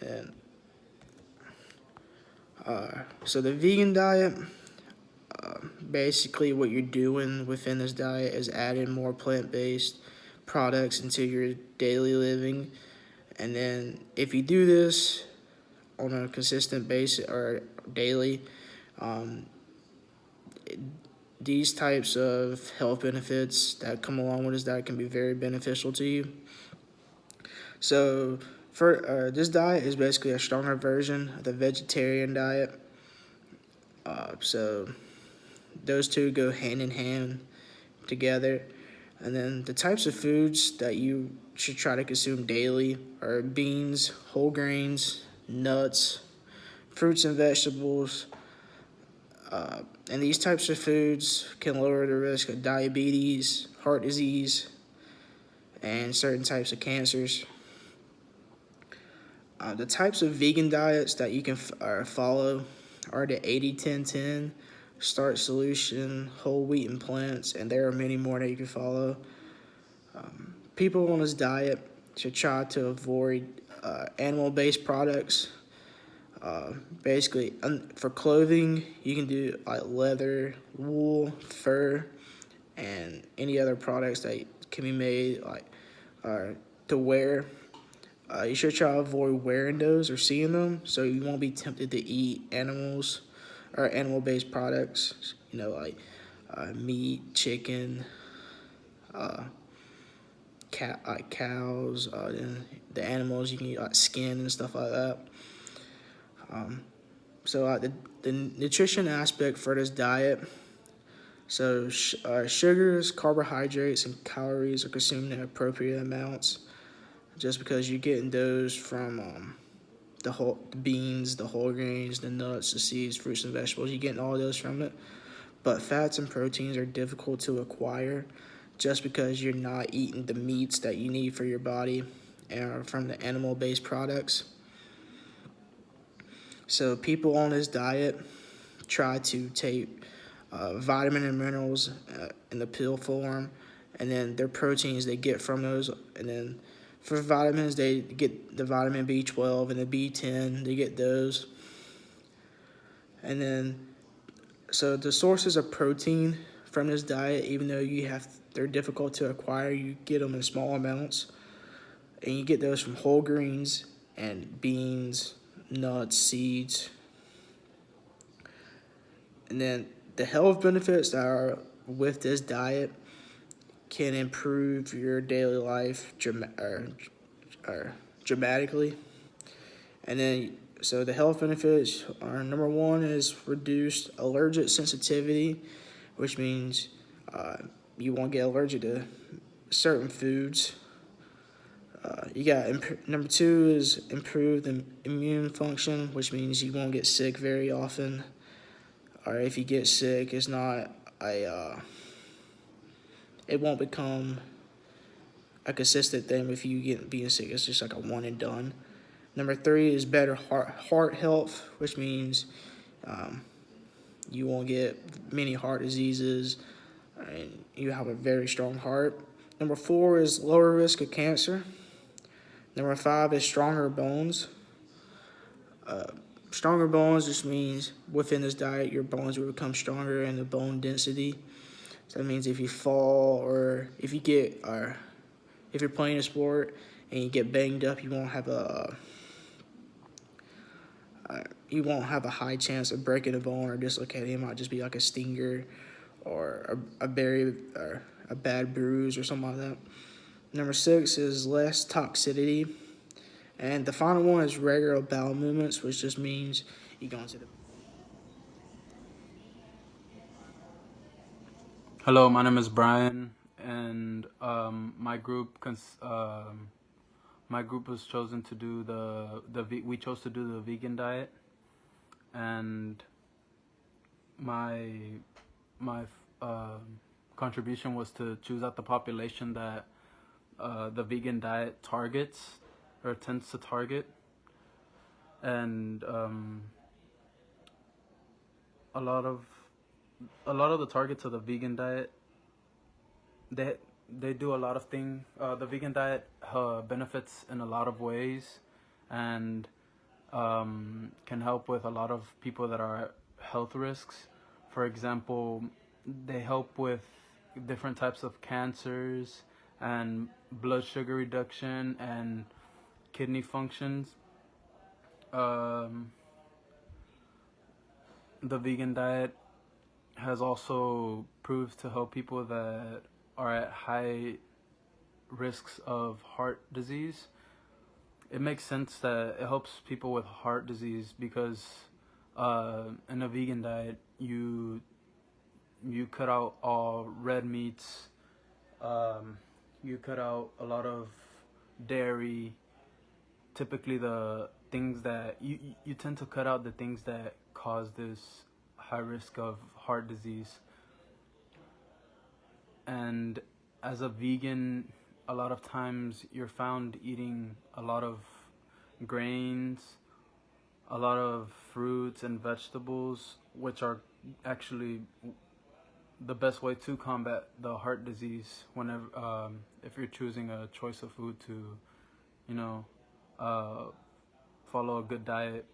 And so the vegan diet, basically what you're doing within this diet is adding more plant-based products into your daily living. And then if you do this on a consistent basis or daily, um, these types of health benefits that come along with this diet can be very beneficial to you. So for this diet is basically a stronger version of the vegetarian diet. So those two go hand in hand together. And then the types of foods that you should try to consume daily are beans, whole grains, nuts, fruits and vegetables. And these types of foods can lower the risk of diabetes, heart disease, and certain types of cancers. The types of vegan diets that you can follow are the 80-10-10, Start Solution, Whole Wheat and Plants, and there are many more that you can follow. People on this diet should try to avoid animal-based products. Basically, for clothing, you can do like leather, wool, fur, and any other products that can be made like to wear. You should try to avoid wearing those or seeing them, so you won't be tempted to eat animals or animal-based products. Like meat, chicken, like cows, and the animals you can eat like skin and stuff like that. So the nutrition aspect for this diet. So sugars, carbohydrates, and calories are consumed in appropriate amounts. Just because you're getting those from the beans, the whole grains, the nuts, the seeds, fruits, and vegetables. You're getting all those from it. But fats and proteins are difficult to acquire just because you're not eating the meats that you need for your body and from the animal-based products. So people on this diet try to take vitamin and minerals in the pill form, and then their proteins they get from those. And then for vitamins, they get the vitamin B12 and the B10. They get those. And then, so the sources of protein from this diet, even though they're difficult to acquire, you get them in small amounts, and you get those from whole grains and beans, nuts, seeds. And then the health benefits that are with this diet can improve your daily life dramatically. And then, so the health benefits are number one is reduced allergic sensitivity, which means you won't get allergic to certain foods. You got number two is improved immune function, which means you won't get sick very often. Or if you get sick, it's not it won't become a consistent thing with you being sick. It's just like a one and done. Number three is better heart health, which means you won't get many heart diseases, and you have a very strong heart. Number four is lower risk of cancer. Number five is stronger bones. Stronger bones just means within this diet, your bones will become stronger and the bone density. So that means if you fall or if you're playing a sport and you get banged up, you won't have a high chance of breaking a bone or dislocating. It might just be like a stinger or a bad bruise or something like that. Number six is less toxicity. And the final one is regular bowel movements, which just means you go into the... Hello, my name is Brian, and my group was chosen to do we chose to do the vegan diet, and my contribution was to choose out the population that the vegan diet targets or tends to target, and a lot of the targets of the vegan diet, they do a lot of things. The vegan diet benefits in a lot of ways, and can help with a lot of people that are at health risks. For example, they help with different types of cancers and blood sugar reduction and kidney functions. Um, the vegan diet has also proved to help people that are at high risks of heart disease. It makes sense that it helps people with heart disease because in a vegan diet you cut out all red meats, um, you cut out a lot of dairy. Typically, the things that you tend to cut out the things that cause this high risk of heart disease. And as a vegan, a lot of times you're found eating a lot of grains, a lot of fruits and vegetables, which are actually the best way to combat the heart disease. Whenever, if you're choosing a choice of food to, you know, uh, follow a good diet,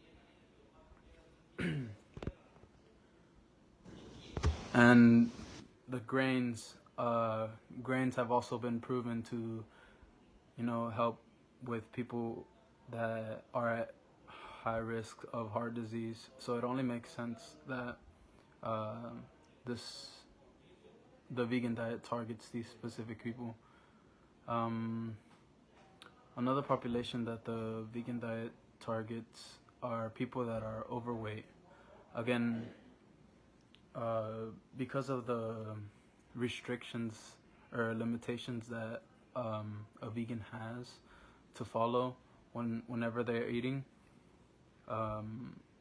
and the grains have also been proven to, help with people that are at high risk of heart disease. So it only makes sense that uh, this the vegan diet targets these specific people. Um, Another population that the vegan diet targets are people that are overweight. Again, because of the restrictions or limitations that a vegan has to follow whenever they're eating,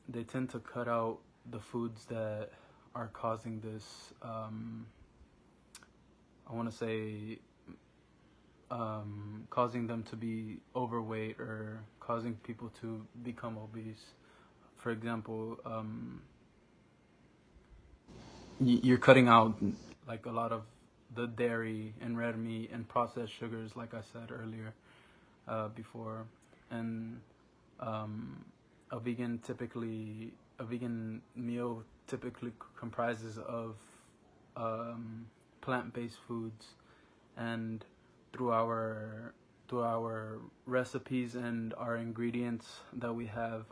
they tend to cut out the foods that are causing this. I want to say causing them to be overweight or causing people to become obese. For example, you're cutting out like a lot of the dairy and red meat and processed sugars, like I said earlier, before, and um, a vegan meal typically comprises of plant-based foods, and through our through our recipes and our ingredients that we have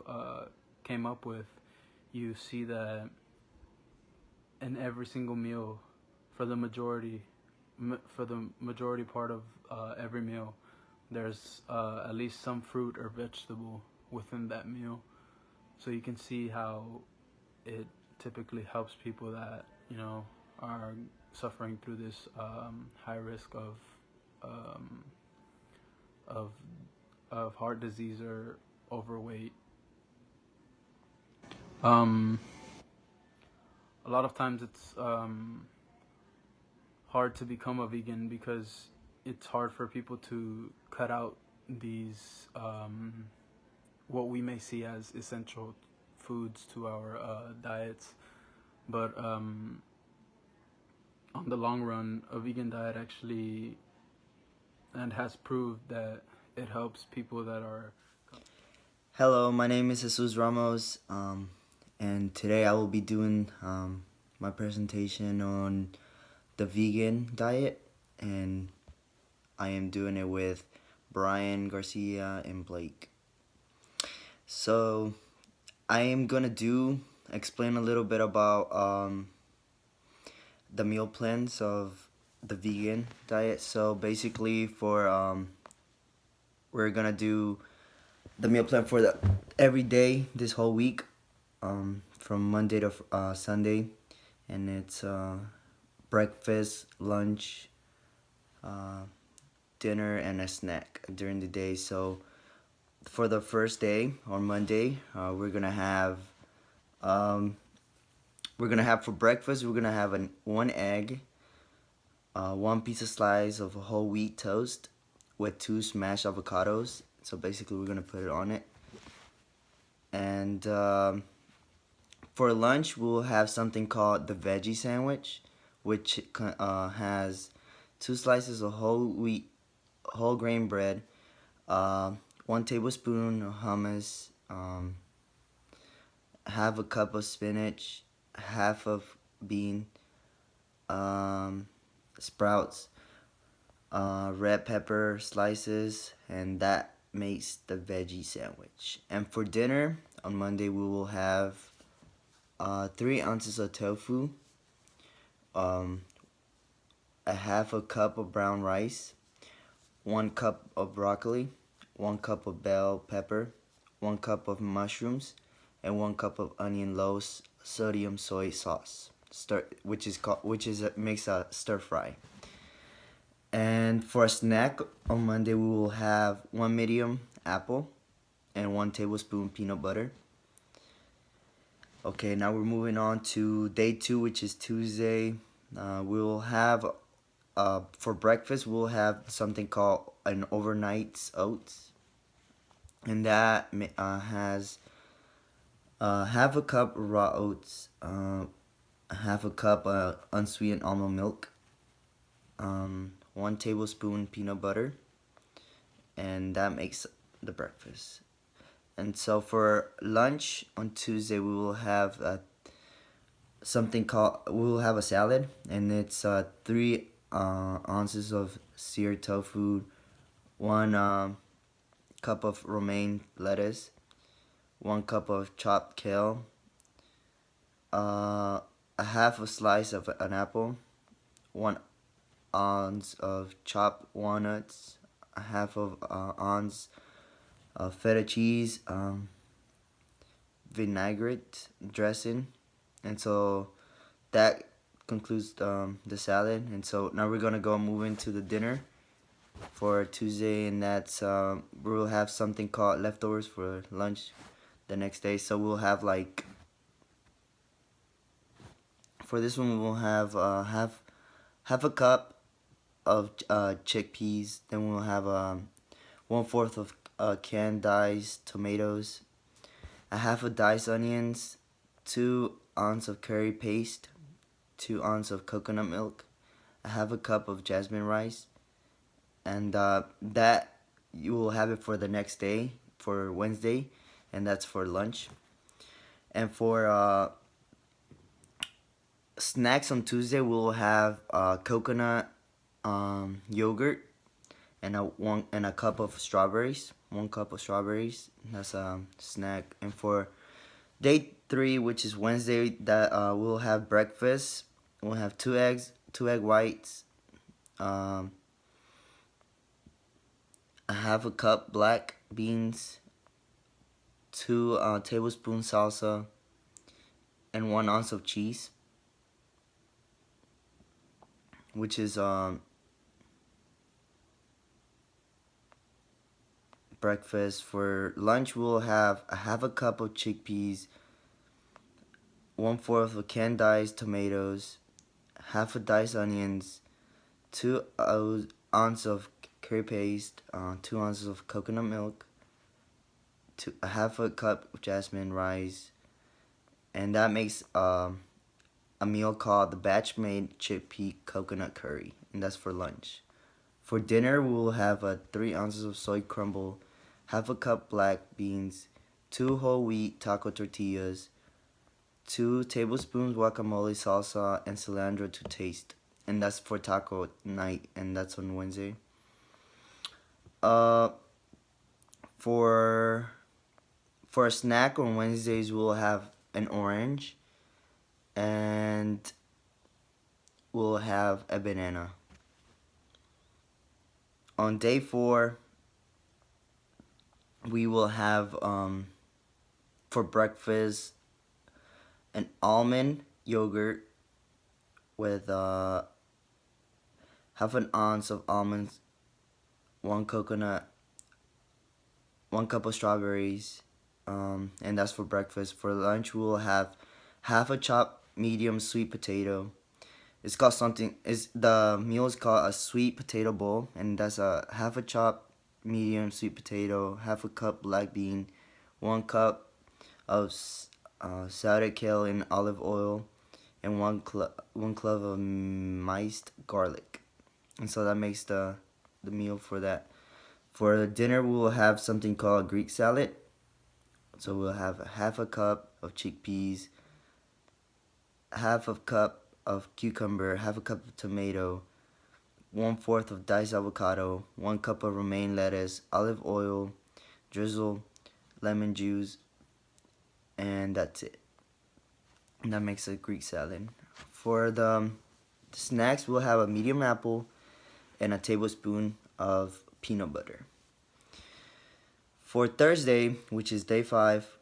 came up with, you see that in every single meal, for the majority part of every meal, there's at least some fruit or vegetable within that meal. So you can see how it typically helps people that are suffering through this high risk um, of of heart disease or overweight. Um, a lot of times it's hard to become a vegan because it's hard for people to cut out these what we may see as essential foods to our diets. But on the long run, a vegan diet actually and has proved that it helps people that are. Hello, my name is Jesus Ramos, and today I will be doing my presentation on the vegan diet, and I am doing it with Brian Garcia and Blake. So I am gonna explain a little bit about the meal plans of the vegan diet. So basically, we're gonna do the meal plan for the every day this whole week, from Monday to Sunday, and it's breakfast, lunch, uh, dinner, and a snack during the day. So for the first day on Monday, um, we're gonna have for breakfast we're gonna have one egg, one piece of slice of whole wheat toast with 2 smashed avocados. So basically, we're gonna put it on it. And for lunch, we'll have something called the veggie sandwich, which has 2 slices of whole grain bread, uh, 1 tablespoon of hummus, um, half a cup of spinach, half of bean, um, sprouts, red pepper slices, and that makes the veggie sandwich. And for dinner on Monday, we will have 3 ounces of tofu, um, a half a cup of brown rice, 1 cup of broccoli, 1 cup of bell pepper, 1 cup of mushrooms, and 1 cup of onion low sodium soy sauce, which makes a stir fry. And for a snack on Monday, we will have 1 medium apple and 1 tablespoon peanut butter. Okay, now we're moving on to day 2, which is Tuesday. We'll have for breakfast we'll have something called an overnight oats, and that has half a cup raw oats, half a cup unsweetened almond milk, 1 tablespoon peanut butter, and that makes the breakfast. And so for lunch on Tuesday, we will have we will have a salad, and it's 3 ounces of seared tofu, 1 cup of romaine lettuce, 1 cup of chopped kale, a half a slice of an apple, 1 ounce of chopped walnuts, a half of ounce of feta cheese, vinaigrette dressing. And so that concludes the salad. And so now we're gonna go move into the dinner for Tuesday, and that's we'll have something called leftovers for lunch the next day. So we'll have like, for this one we'll have half a cup of chickpeas. Then we'll have 1/4 of canned diced tomatoes, a half of diced onions, 2 ounces of curry paste, 2 ounces of coconut milk, a half a cup of jasmine rice, and that you will have it for the next day, for Wednesday, and that's for lunch. And for snacks on Tuesday, we'll have coconut yogurt and a cup of strawberries. 1 cup of strawberries. That's a snack. And for day 3, which is Wednesday, that we'll have breakfast. We'll have 2 eggs, 2 egg whites, a half a cup black beans, 2 tablespoons salsa, and 1 ounce of cheese, which is breakfast. For lunch, we'll have a half a cup of chickpeas, 1/4 of canned diced tomatoes, half a diced onions, 2 ounces of curry paste, 2 ounces of coconut milk, a half a cup of jasmine rice, and that makes a meal called the batch made chickpea coconut curry, and that's for lunch. For dinner, we'll have 3 ounces of soy crumble, half a cup black beans, 2 whole wheat taco tortillas, 2 tablespoons guacamole salsa, and cilantro to taste. And that's for taco night, and that's on Wednesday. Uh, for a snack on Wednesdays, we'll have an orange, and we'll have a banana. On day 4, we will have for breakfast an almond yogurt with half an ounce of almonds, 1 coconut, 1 cup of strawberries, and that's for breakfast. For lunch, we will have half a chopped medium sweet potato. It's called something. The meal is called a sweet potato bowl, and that's a half a chopped medium sweet potato, half a cup black bean, 1 cup of sauteed kale in olive oil, and one clove of minced garlic. And so that makes the meal for that. For dinner, we will have something called Greek salad, So we'll have half a cup of chickpeas, half a cup of cucumber, half a cup of tomato, 1/4 of diced avocado, 1 cup of romaine lettuce, olive oil, drizzle, lemon juice, and that's it. And that makes a Greek salad. For the snacks, we'll have a medium apple and a tablespoon of peanut butter. For Thursday, which is day 5,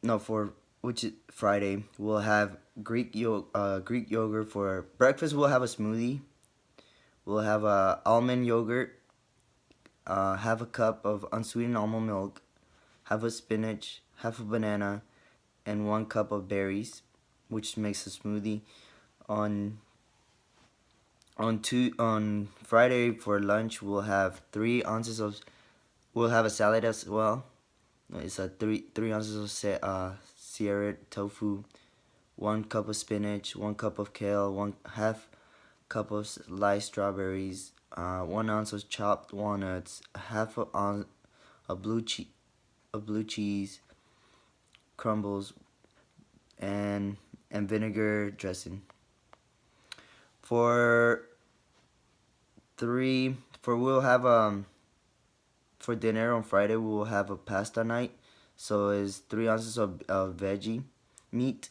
no, for which is Friday, we'll have Greek yogurt. For breakfast, we'll have a smoothie. We'll have a almond yogurt, half a cup of unsweetened almond milk, half a spinach, half a banana, and 1 cup of berries, which makes a smoothie. On Friday for lunch, we'll have 3 ounces of. We'll have a salad as well. It's a 3 ounces of Sierra tofu, 1 cup of spinach, 1 cup of kale, 1/2 cup of sliced strawberries, 1 ounce of chopped walnuts, half a ounce of blue cheese crumbles, and vinegar dressing. For we'll have for dinner on Friday, we will have a pasta night. So it's 3 ounces of veggie meat,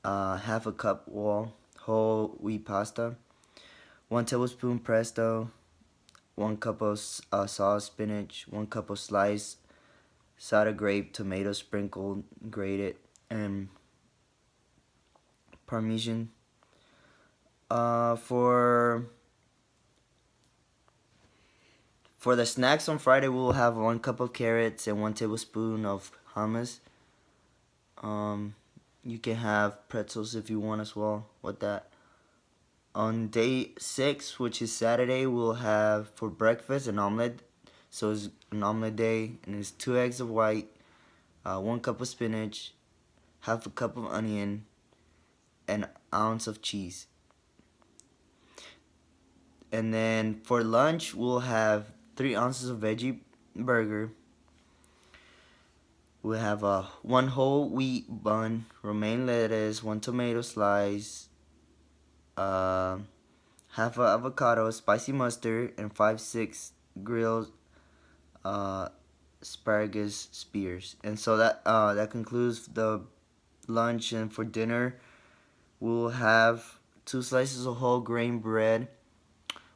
half a cup whole wheat pasta, 1 tablespoon pesto, 1 cup of sauce spinach, 1 cup of sliced sour grape tomato sprinkled, grated, and parmesan. For the snacks on Friday, we'll have 1 cup of carrots and 1 tablespoon of hummus. You can have pretzels if you want as well with that. On day 6, which is Saturday, we'll have for breakfast an omelet. So it's an omelet day, and it's 2 eggs of white, 1 cup of spinach, half a cup of onion, and an ounce of cheese. And then for lunch, we'll have 3 ounces of veggie burger. We'll have a 1 whole wheat bun, romaine lettuce, 1 tomato slice, half a avocado, spicy mustard, and 5-6 grilled asparagus spears. And so that concludes the lunch. And for dinner, we'll have 2 slices of whole grain bread,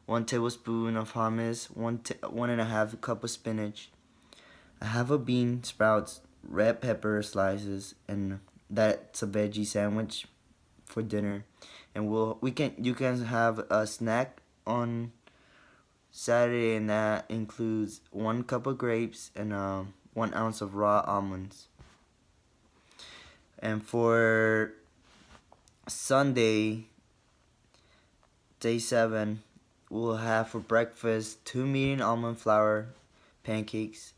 1 tablespoon of hummus, 1.5 cup of spinach, a half a bean sprouts, red pepper slices, and that's a veggie sandwich for dinner. And you can have a snack on Saturday, and that includes 1 cup of grapes and 1 ounce of raw almonds. And for Sunday, day 7, we'll have for breakfast 2 medium almond flour pancakes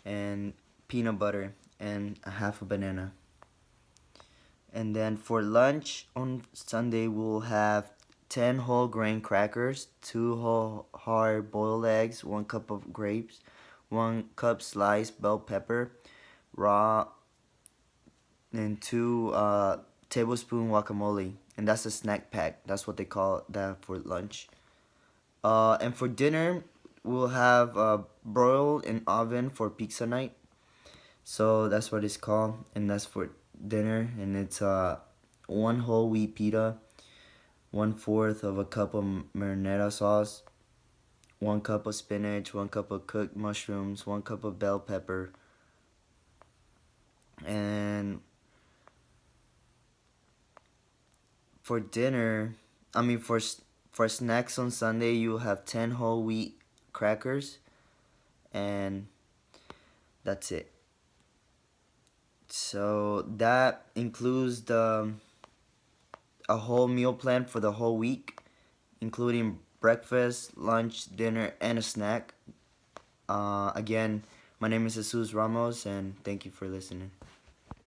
and peanut butter and a half a banana. And then for lunch on Sunday, we'll have 10 whole grain crackers, 2 whole hard boiled eggs, 1 cup of grapes, 1 cup sliced bell pepper, raw, and 2 tablespoon guacamole. And that's a snack pack. That's what they call that for lunch. And for dinner, we'll have broiled in oven for pizza night. So that's what it's called, and that's for dinner. And it's 1 whole wheat pita, 1/4 of a cup of marinara sauce, 1 cup of spinach, 1 cup of cooked mushrooms, 1 cup of bell pepper, and for snacks on Sunday, you have 10 whole wheat crackers, and that's it. So that includes a whole meal plan for the whole week, including breakfast, lunch, dinner, and a snack. Again, my name is Jesus Ramos, and thank you for listening.